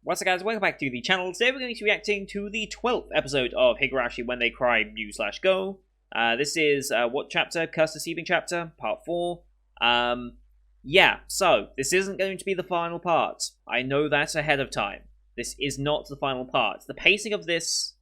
What's up guys, welcome back to the channel. Today we're going to be reacting to the 12th episode of Higurashi When They Cry New/Go. This is, what chapter? Curse Deceiving chapter, part 4. Yeah, so, this isn't going to be the final part. I know that ahead of time. This is not the final part. The pacing of this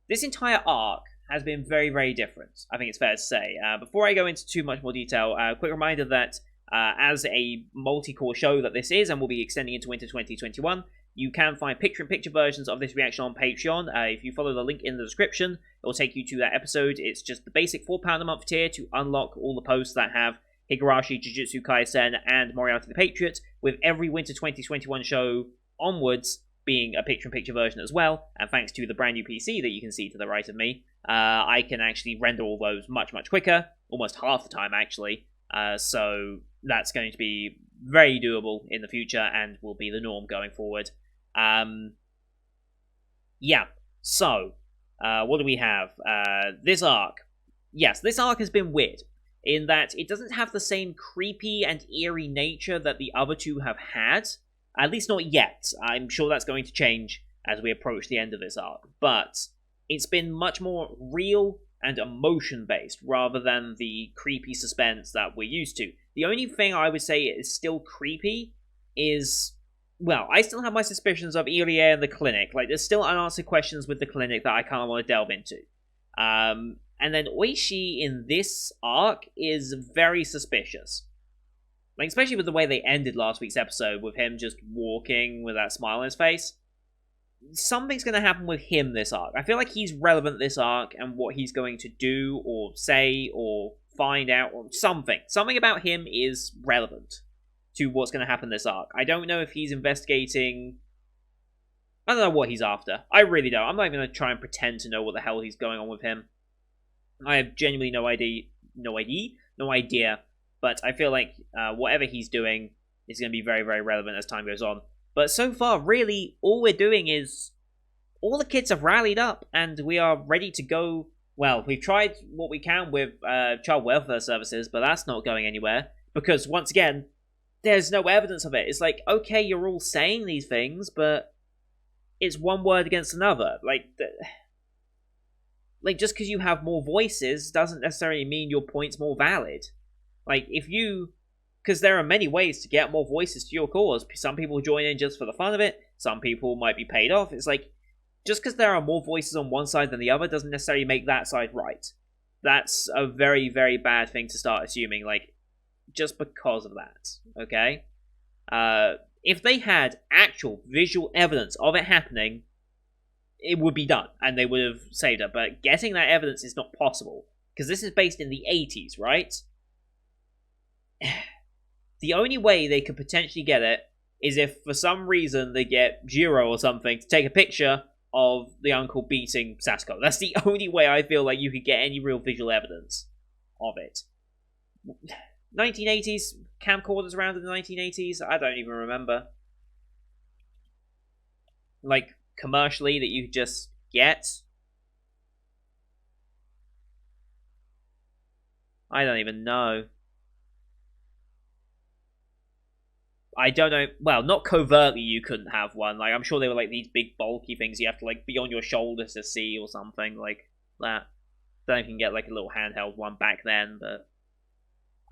entire arc has been very, very different, I think it's fair to say. Before I go into too much more detail, a quick reminder that as a multi-core show that this is, and will be extending into winter 2021, you can find picture-in-picture versions of this reaction on Patreon. If you follow the link in the description, it will take you to that episode. It's just the basic £4 a month tier to unlock all the posts that have Higurashi, Jujutsu Kaisen, and Moriarty the Patriot, with every winter 2021 show onwards being a picture-in-picture version as well. And thanks to the brand new PC that you can see to the right of me, I can actually render all those much, much quicker, almost half the time actually. So that's going to be very doable in the future and will be the norm going forward. Yeah, so, what do we have? This arc. Yes, this arc has been weird, in that it doesn't have the same creepy and eerie nature that the other two have had. At least not yet. I'm sure that's going to change as we approach the end of this arc. But it's been much more real and emotion-based, rather than the creepy suspense that we're used to. The only thing I would say is still creepy is, well, I still have my suspicions of Irie and the clinic. Like, there's still unanswered questions with the clinic that I kind of want to delve into. And then Oishi in this arc is very suspicious. Like, especially with the way they ended last week's episode, with him just walking with that smile on his face. Something's going to happen with him this arc. I feel like he's relevant this arc, and what he's going to do, or say, or find out, or something. Something about him is relevant to what's going to happen this arc. I don't know if he's investigating... I don't know what he's after. I really don't. I'm not even going to try and pretend to know what the hell he's going on with him. I have genuinely no idea. But I feel like whatever he's doing is going to be very, very relevant as time goes on. But so far, really, all we're doing is... all the kids have rallied up, and we are ready to go... Well, we've tried what we can with child welfare services, but that's not going anywhere. Because, once again, there's no evidence of it. It's like, okay, you're all saying these things, but it's one word against another. Like, just because you have more voices doesn't necessarily mean your point's more valid. Like, if you... Because there are many ways to get more voices to your cause. Some people join in just for the fun of it. Some people might be paid off. It's like, just because there are more voices on one side than the other doesn't necessarily make that side right. That's a very, very bad thing to start assuming, like, just because of that, okay? If they had actual visual evidence of it happening, it would be done, and they would have saved it. But getting that evidence is not possible, because this is based in the 80s, right? The only way they could potentially get it is if, for some reason, they get Jiro or something to take a picture of the uncle beating Sasuke. That's the only way I feel like you could get any real visual evidence of it. 1980s? Camcorders around in the 1980s? I don't even remember. Like, commercially, that you could just get? I don't even know. I don't know. Well, not covertly you couldn't have one. Like, I'm sure they were like these big bulky things you have to like be on your shoulders to see or something like that. Then you can get like a little handheld one back then, but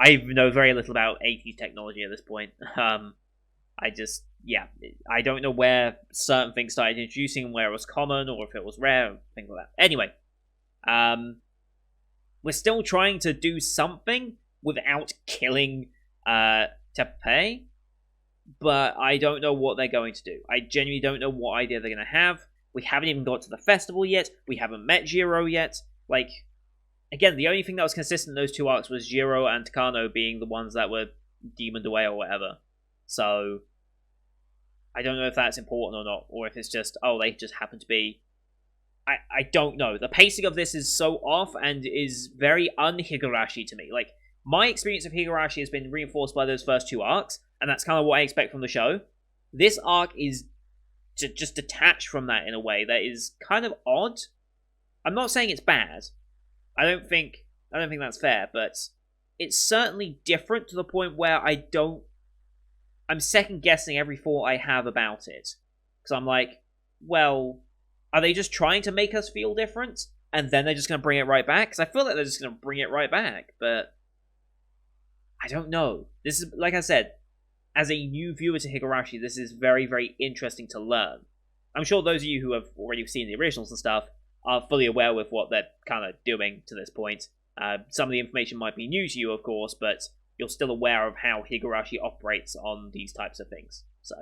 I know very little about 80s technology at this point. I just, yeah, I don't know where certain things started introducing, where it was common or if it was rare, things like that. Anyway, we're still trying to do something without killing Teppei. But I don't know what they're going to do. I genuinely don't know what idea they're going to have. We haven't even got to the festival yet. We haven't met Jiro yet. Like, again, the only thing that was consistent in those two arcs was Jiro and Takano being the ones that were demoned away or whatever. So, I don't know if that's important or not. Or if it's just, oh, they just happen to be... I don't know. The pacing of this is so off and is very un-Higurashi to me. Like, my experience of Higurashi has been reinforced by those first two arcs, and that's kind of what I expect from the show. This arc is just detached from that in a way that is kind of odd. I'm not saying it's bad. I don't think that's fair, but it's certainly different to the point where I'm second guessing every thought I have about it. Because I'm like, well, are they just trying to make us feel different? And then they're just going to bring it right back? Because I feel like they're just going to bring it right back. But I don't know. This is, like I said, as a new viewer to Higurashi, this is very, very interesting to learn. I'm sure those of you who have already seen the originals and stuff are fully aware with what they're kind of doing to this point. Some of the information might be new to you, of course, but you're still aware of how Higurashi operates on these types of things. So,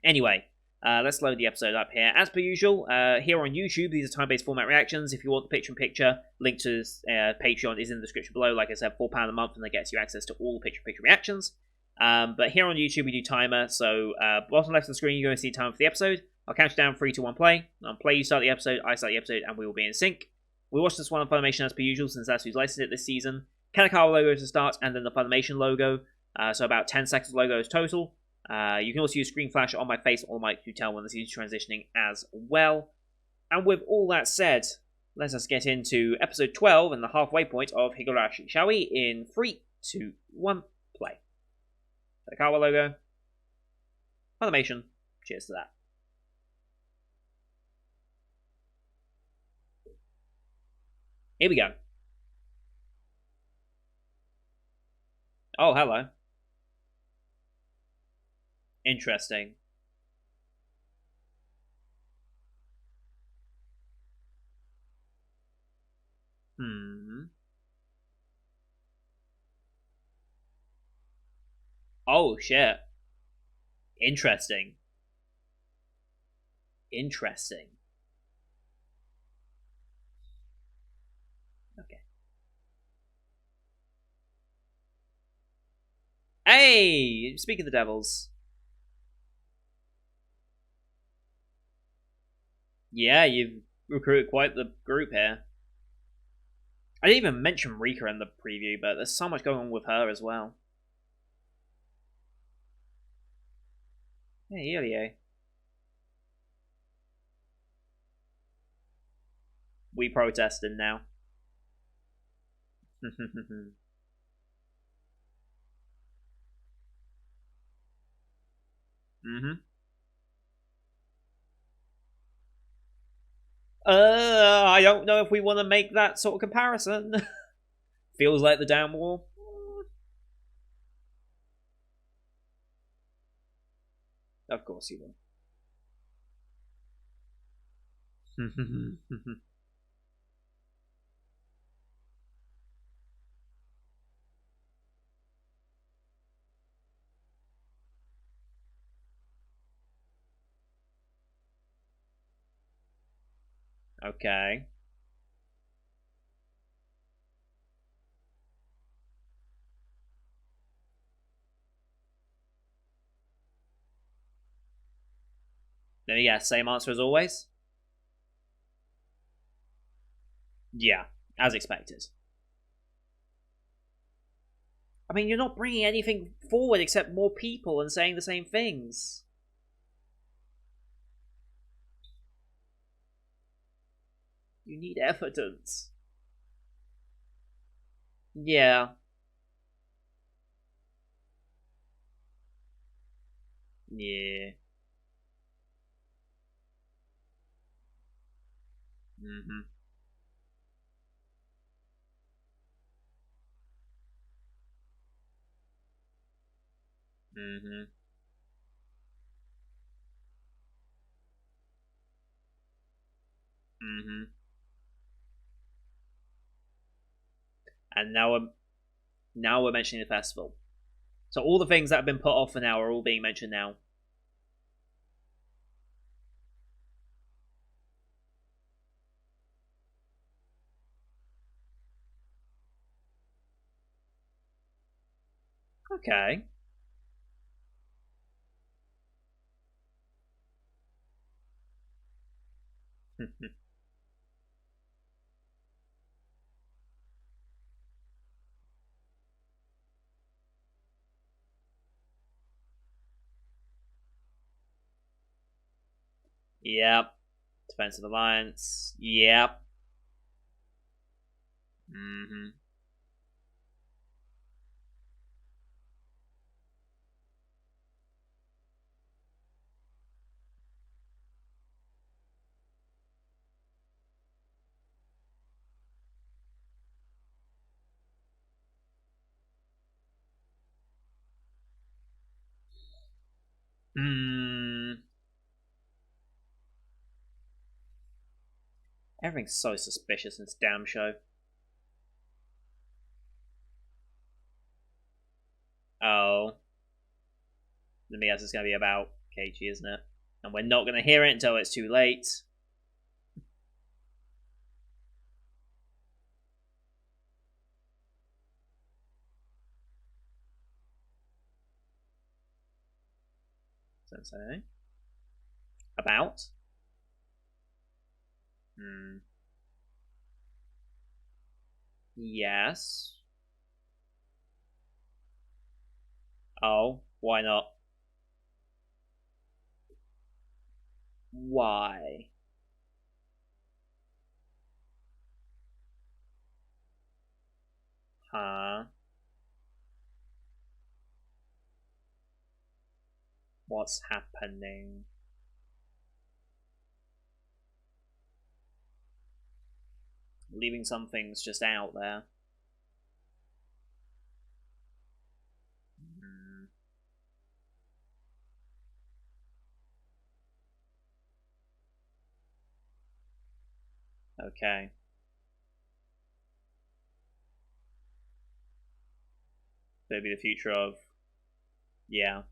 anyway, let's load the episode up here. As per usual, here on YouTube, these are time-based format reactions. If you want the picture-in-picture, link to Patreon is in the description below. Like I said, £4 a month, and that gets you access to all the picture-in-picture reactions. But here on YouTube, we do timer. So, bottom left of the screen, you're going to see time for the episode. I'll count you down 3, 2, 1, play. On play, you start the episode, I start the episode, and we will be in sync. We watch this one on Funimation as per usual, since that's who's licensed it this season. Kanekawa logo to start, and then the Funimation logo. So about 10 seconds of logos total. You can also use screen flash on my face or mic to tell when the scene's transitioning as well. And with all that said, let us get into episode 12 and the halfway point of Higurashi, shall we? In 3, 2, 1, play. Kanekawa logo. Funimation. Cheers to that. Here we go. Oh, hello. Interesting. Oh, shit. Interesting. Interesting. Okay. Hey! Speak of the devils. Yeah, you've recruited quite the group here. I didn't even mention Rika in the preview, but there's so much going on with her as well. Hey, Irie. We protesting now. Mm-hmm. I don't know if we want to make that sort of comparison. Feels like the damn war. Of course you will. Okay. Then yeah, same answer as always. Yeah, as expected. I mean, you're not bringing anything forward except more people and saying the same things. You need evidence. Yeah. Yeah. Mm-hmm. Mm-hmm. Mm-hmm. And now we're mentioning the festival. So all the things that have been put off for now are all being mentioned now. Okay. Yep. Defensive alliance. Yep. Mm-hmm. Everything's so suspicious in this damn show. Oh. Let me guess it's going to be about Keiichi, isn't it? And we're not going to hear it until it's too late. Sensei. About? Yes. Oh, why not? Why? Huh? What's happening? Leaving some things just out there. Okay. Maybe the future of... Yeah.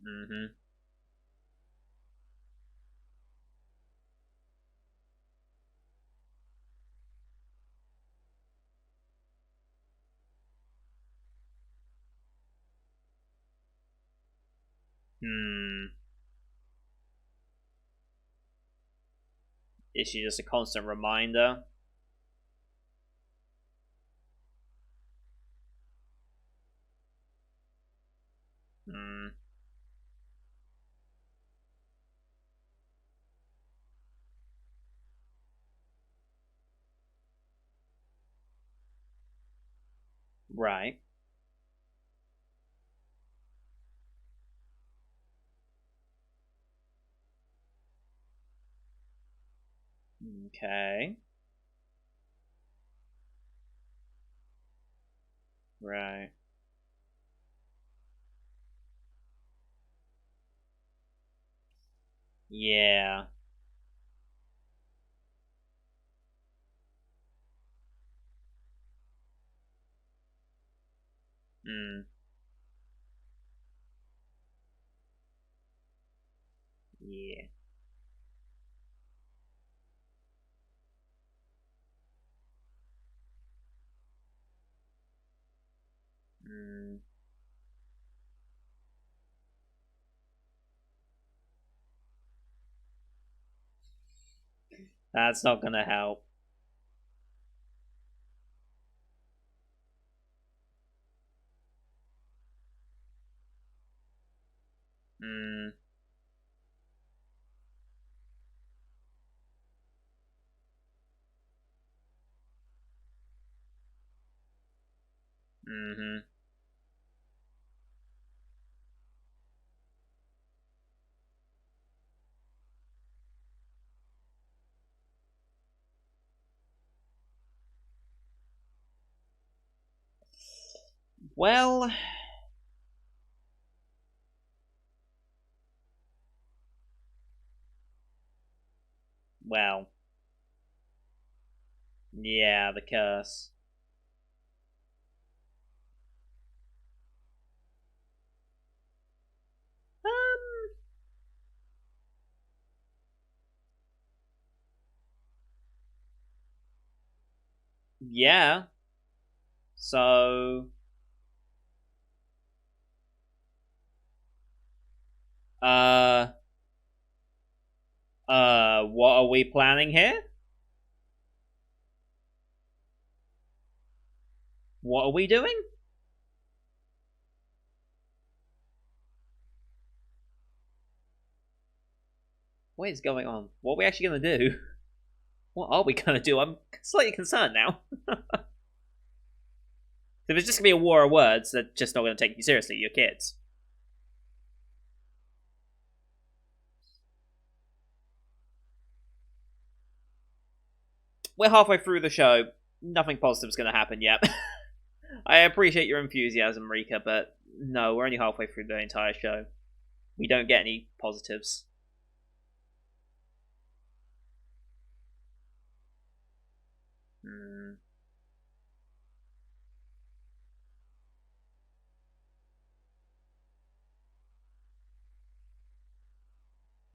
Mm-hmm. Is she just a constant reminder? Right. Okay. Right. Yeah. Mm. Yeah. Mm. That's not gonna help. Mm. Mm-hmm. Well... Well... Yeah, the curse. Um... Yeah. So... Uh... what are we planning here? What are we doing? What is going on? What are we actually gonna do? What are we gonna do? I'm slightly concerned now. If it's just gonna be a war of words, they're just not gonna take you seriously. You're kids. we're halfway through the show. Nothing positive's going to happen yet. I appreciate your enthusiasm, Rika, but no, we're only halfway through the entire show. We don't get any positives. Hmm.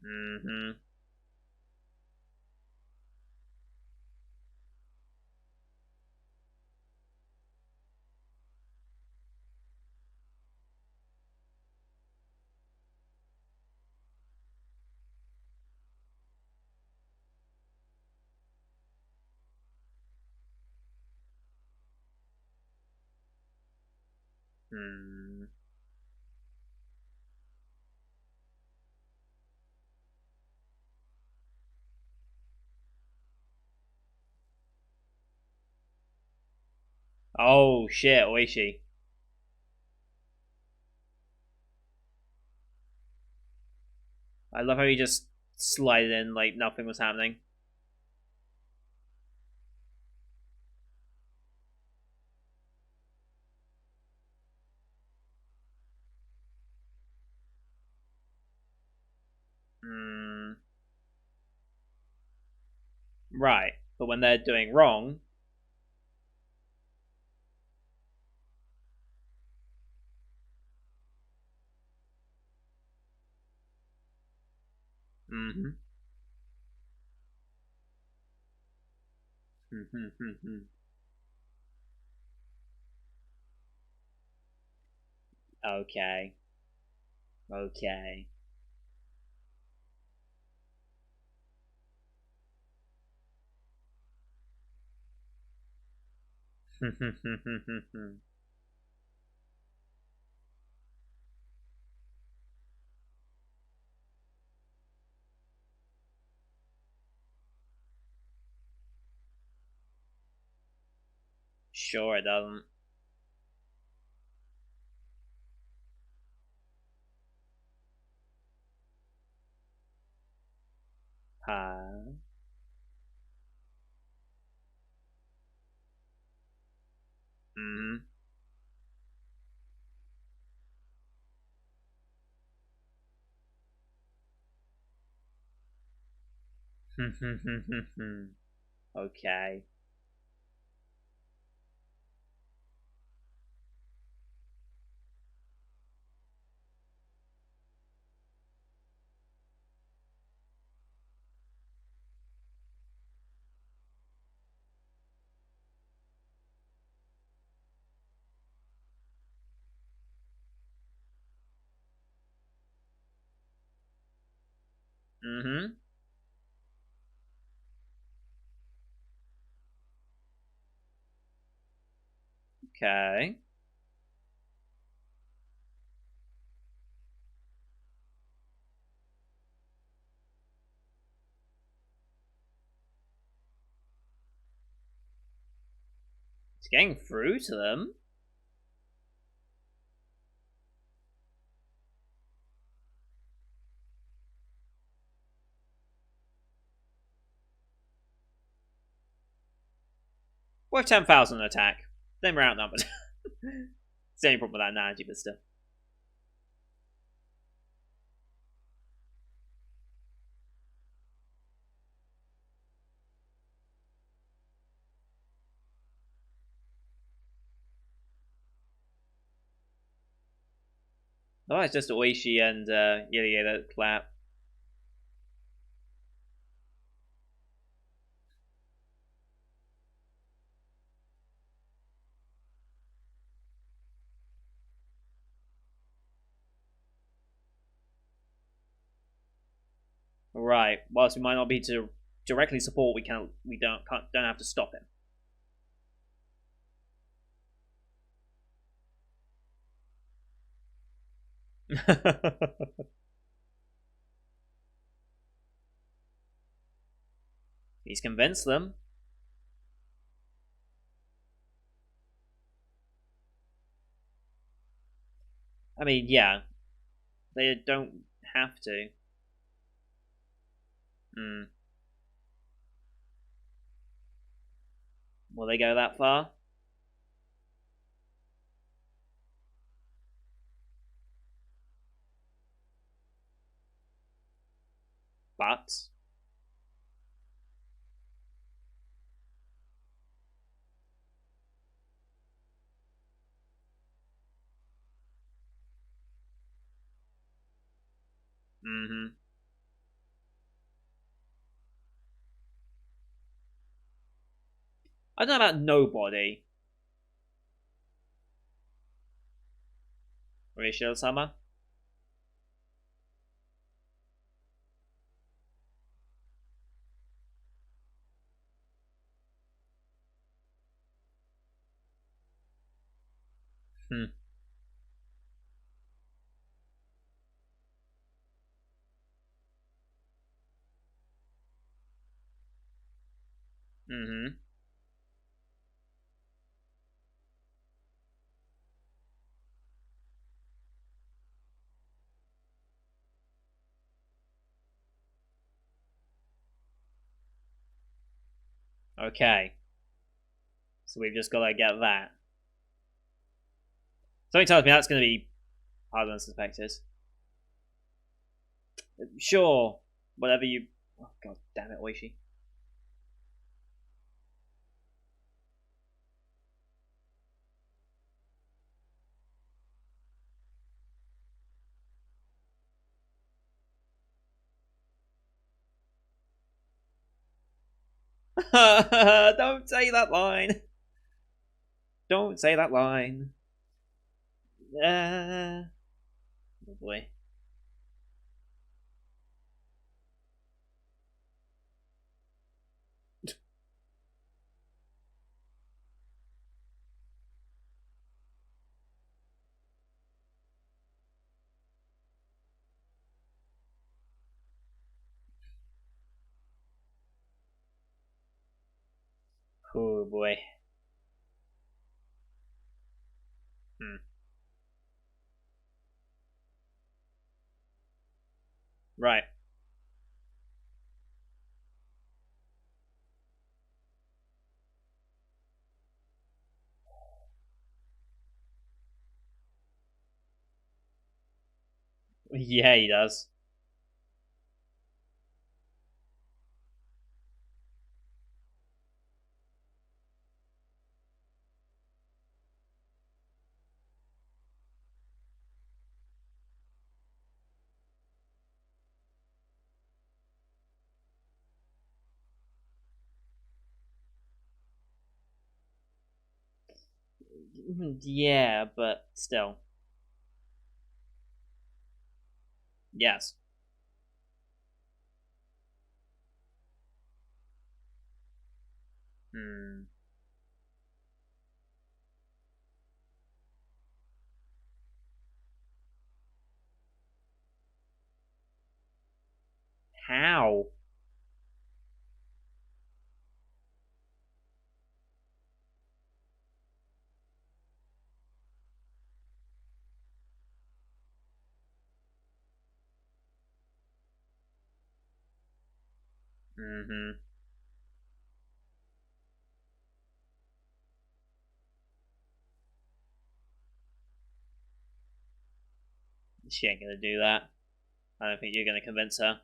Mm-hmm. Hmm. Oh shit, Oishi. I love how he just slid in like nothing was happening. Hmm. Right, but when they're doing wrong, mm-hmm. Okay. Okay. Sure, it doesn't. Huh? Mm-hmm. Okay. Mm-hmm. Okay. It's getting through to them. Worth 10,000 attack. Then we're outnumbered. It's the only problem with that analogy, but still. Oh, it's just Oishi and Irie that clap. Right. Whilst we might not be to directly support, we don't have to stop him. He's convinced them. I mean, yeah, they don't have to. Hmm. Will they go that far? But mm-hmm. I don't know about nobody. Rachel Summer. Hmm. Mm-hmm. Okay. So we've just got to get that. Something tells me that's going to be harder than suspected. Sure. Whatever you. Oh god damn it, Oishi. Don't say that line. Don't say that line. Oh boy. Oh boy. Hmm. Right. Yeah, he does. Yeah, but still. Yes. Hmm. How? Mm-hmm. She ain't gonna do that. I don't think you're gonna convince her.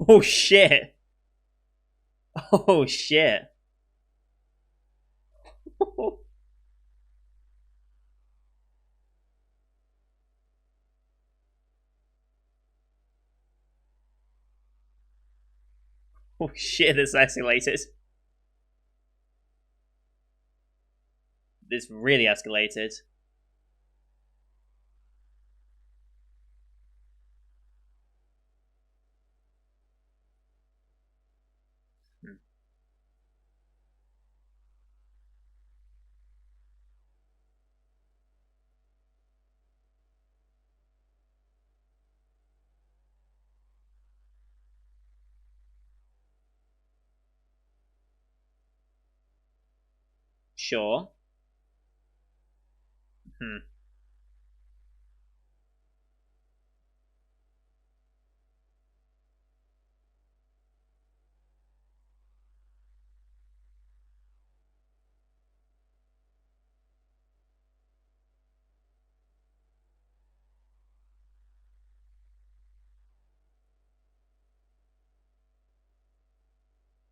Oh shit! Oh shit! Oh shit! This escalated. This really escalated. Hmm. Sure. Hmm.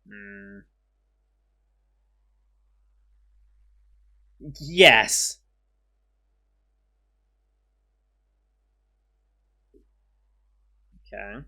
Hmm. Yes. Okay.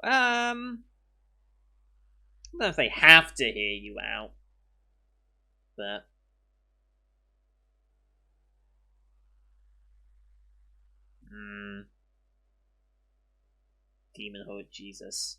I don't know if they have to hear you out, but hmm, demonhood, Jesus.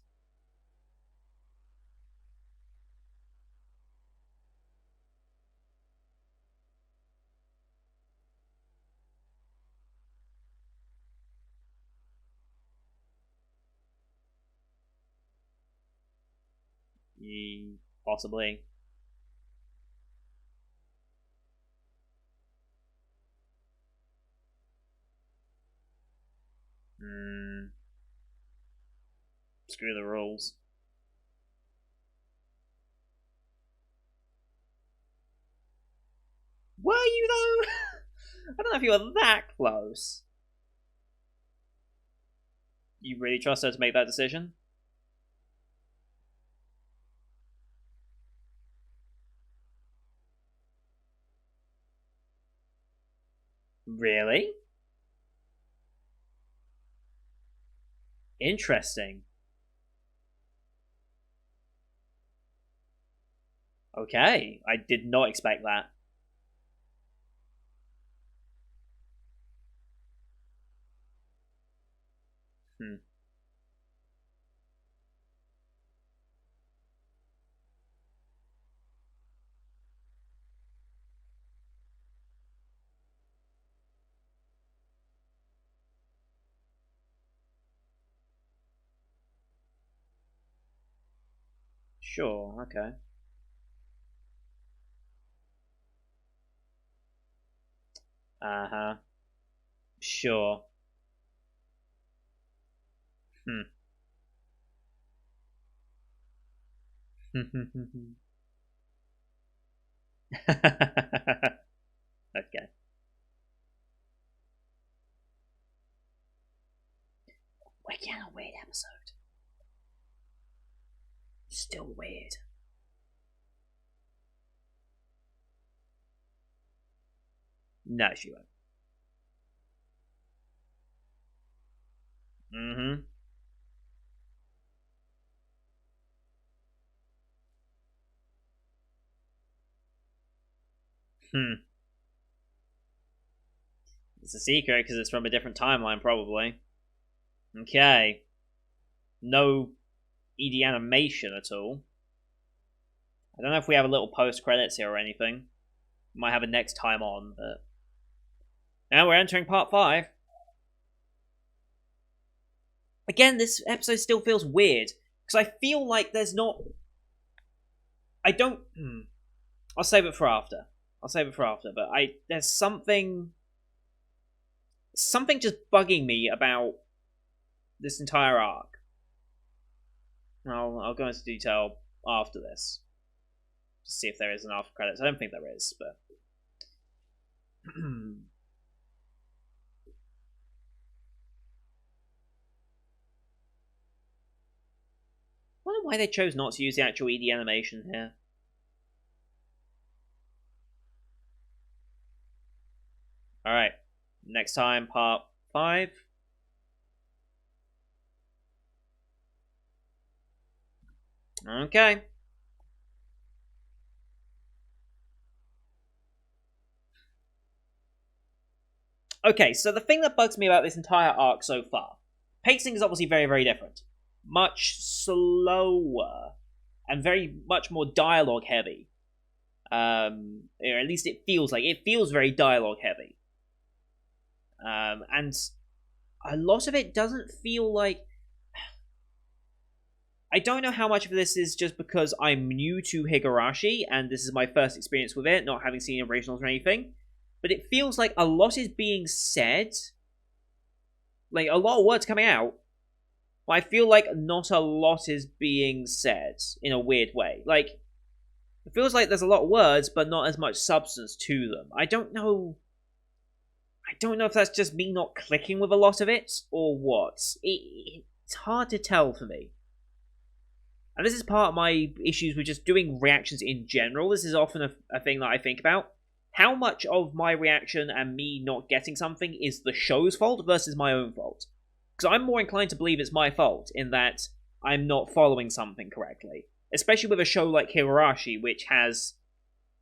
Possibly. Hmm. Screw the rules. Were you though? I don't know if you were that close. You really trust her to make that decision? Really? Interesting. Okay, I did not expect that. Hmm. Sure, okay. Uh huh. Sure. Hmm. Okay. Again, a weird episode. Still weird. No, she won't. Mm-hmm. Hmm. It's a secret because it's from a different timeline, probably. Okay. No ED animation at all. I don't know if we have a little post credits here or anything. Might have a next time on, but now we're entering part 5. Again, this episode still feels weird because I feel like there's not. I don't. I'll save it for after. I'll save it for after. But there's something just bugging me about this entire arc. I'll go into detail after this to see if there is an after credits. I don't think there is, but wonder why they chose not to use the actual ED animation here. All right, next time, part 5. Okay. Okay, so the thing that bugs me about this entire arc so far, pacing is obviously very, very different. Much slower and very much more dialogue heavy. Or at least it feels very dialogue heavy. And a lot of it doesn't feel like. I don't know how much of this is just because I'm new to Higurashi and this is my first experience with it, not having seen originals or anything, but it feels like a lot is being said, like a lot of words coming out, but I feel like not a lot is being said in a weird way. Like, it feels like there's a lot of words, but not as much substance to them. I don't know if that's just me not clicking with a lot of it, or what. It's hard to tell for me. And this is part of my issues with just doing reactions in general. This is often a thing that I think about. How much of my reaction and me not getting something is the show's fault versus my own fault? Because I'm more inclined to believe it's my fault, in that I'm not following something correctly. Especially with a show like Higurashi, which has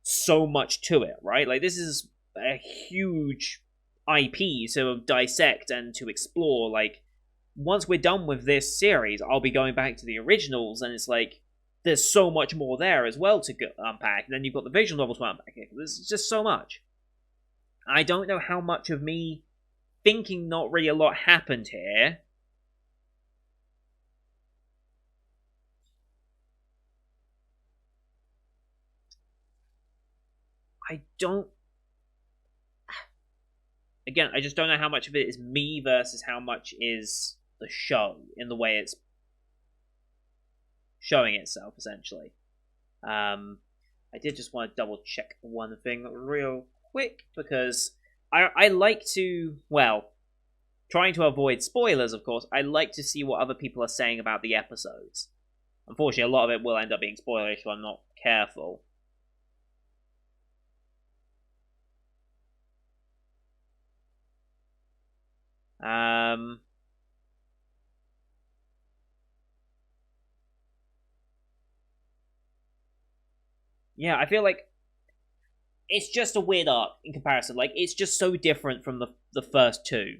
so much to it, right? Like, this is a huge IP to dissect and to explore. Like, once we're done with this series, I'll be going back to the originals, and it's like, there's so much more there as well to unpack. And then you've got the visual novels to unpack. There's just so much. I don't know how much of me thinking not really a lot happened here. Again, I just don't know how much of it is me versus how much is the show in the way it's showing itself, essentially. I did just want to double check one thing real quick, because I like to, well, trying to avoid spoilers, of course, I like to see what other people are saying about the episodes. Unfortunately, a lot of it will end up being spoilerish if I'm not careful. Yeah, I feel like it's just a weird arc in comparison. Like, it's just so different from the first two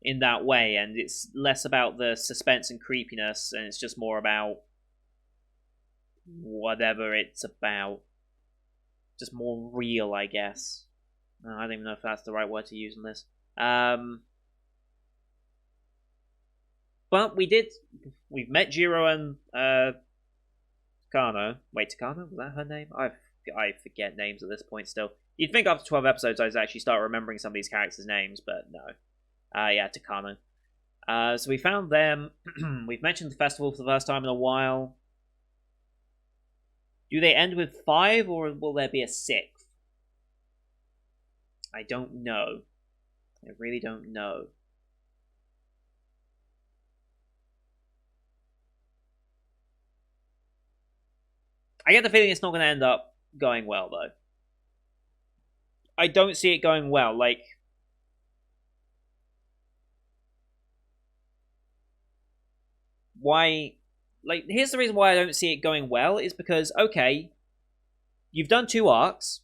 in that way, and it's less about the suspense and creepiness, and it's just more about whatever it's about. Just more real, I guess. I don't even know if that's the right word to use in this. But we've met Jiro and Takano. Wait, Takano? Was that her name? I forget names at this point still. You'd think after 12 episodes I'd actually start remembering some of these characters' names, but no. Yeah, Takano. So we found them. We've mentioned the festival for the first time in a while. Do they end with 5, or will there be a 6th? I don't know. I really don't know. I get the feeling it's not going to end up going well, though. I don't see it going well. Like, why? Like, here's the reason why I don't see it going well, is because, okay, you've done 2 arcs.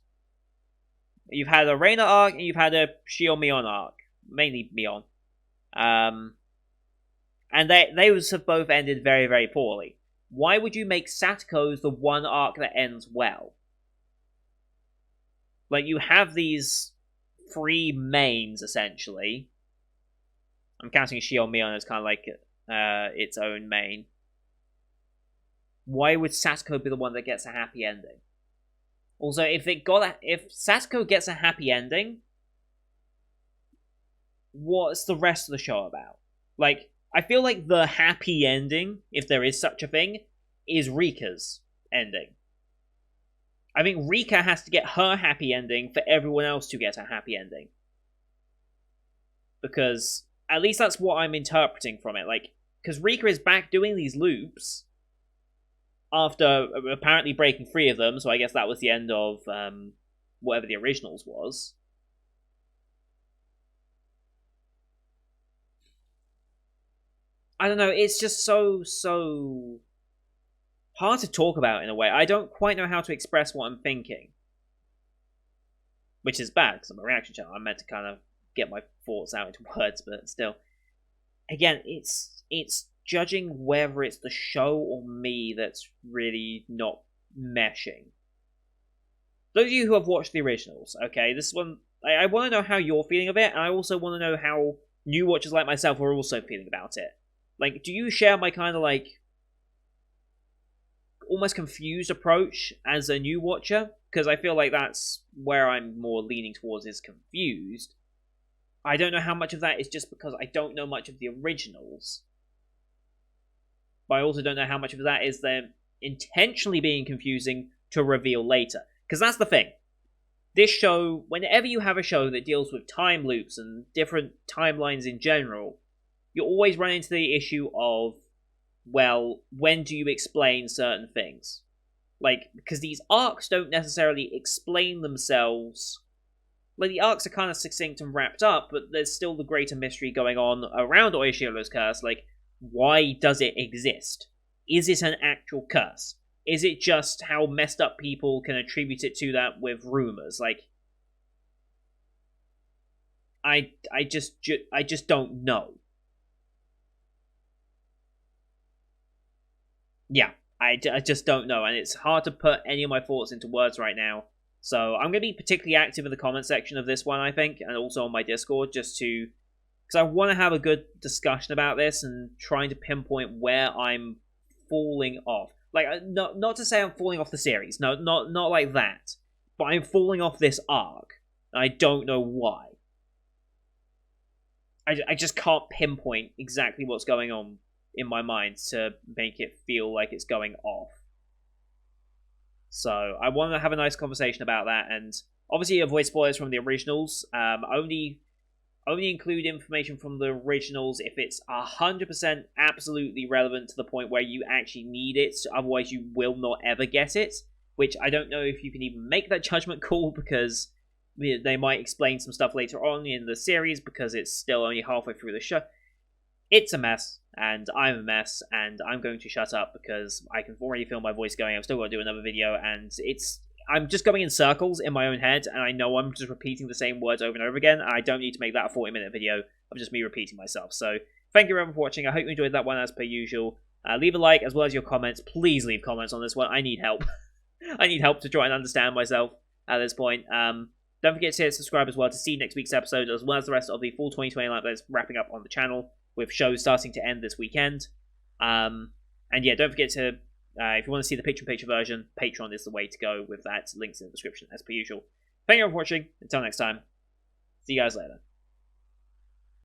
You've had a Reina arc, and you've had a Shio Mion arc. Mainly Mion. And those have both ended very, very poorly. Why would you make Satoko's the one arc that ends well? Like, you have these 3 mains, essentially. I'm counting Shio Mion as kind of like its own main. Why would Satoko be the one that gets a happy ending? Also, if Satoko gets a happy ending, what's the rest of the show about? Like, I feel like the happy ending, if there is such a thing, is Rika's ending. I think Rika has to get her happy ending for everyone else to get a happy ending. Because at least that's what I'm interpreting from it. Like, because Rika is back doing these loops after apparently breaking 3 of them, so I guess that was the end of whatever the originals was. I don't know, it's just so hard to talk about in a way. I don't quite know how to express what I'm thinking. Which is bad, because I'm a reaction channel. I'm meant to kind of get my thoughts out into words, but still. Again, it's judging whether it's the show or me that's really not meshing. Those of you who have watched the originals, okay, this one, I want to know how you're feeling of it, and I also want to know how new watchers like myself are also feeling about it. Like, do you share my kind of, like, almost confused approach as a new watcher, because I feel like that's where I'm more leaning towards, is confused. I don't know how much of that is just because I don't know much of the originals, but I also don't know how much of that is them intentionally being confusing to reveal later. Because that's the thing. This show, whenever you have a show that deals with time loops and different timelines in general, you always run into the issue of, well, when do you explain certain things? Like, because these arcs don't necessarily explain themselves. Like, the arcs are kind of succinct and wrapped up, but there's still the greater mystery going on around Oishio's curse. Like, why does it exist? Is it an actual curse? Is it just how messed up people can attribute it to that with rumors? Like, I just don't know. Yeah, I just don't know, and it's hard to put any of my thoughts into words right now. So I'm going to be particularly active in the comment section of this one, I think, and also on my Discord, just to, because I want to have a good discussion about this and trying to pinpoint where I'm falling off. Like, not to say I'm falling off the series, no, not like that, but I'm falling off this arc, and I don't know why. I just can't pinpoint exactly what's going on in my mind to make it feel like it's going off. So I want to have a nice conversation about that, and obviously avoid spoilers from the originals. Only include information from the originals if it's 100% absolutely relevant to the point where you actually need it. Otherwise, you will not ever get it. Which I don't know if you can even make that judgment call, because they might explain some stuff later on in the series because it's still only halfway through the show. It's a mess, and I'm a mess, and I'm going to shut up because I can already feel my voice going. I've still got to do another video, and I'm just going in circles in my own head, and I know I'm just repeating the same words over and over again. I don't need to make that a 40-minute video of just me repeating myself. So thank you everyone for watching. I hope you enjoyed that one as per usual. Leave a like as well as your comments. Please leave comments on this one. I need help. I need help to try and understand myself at this point. Don't forget to hit subscribe as well to see next week's episode, as well as the rest of the full 2020 lineup that's wrapping up on the channel, with shows starting to end this weekend. And yeah, don't forget to, if you want to see the picture-in-picture version, Patreon is the way to go with that. Links in the description as per usual. Thank you all for watching. Until next time, see you guys later.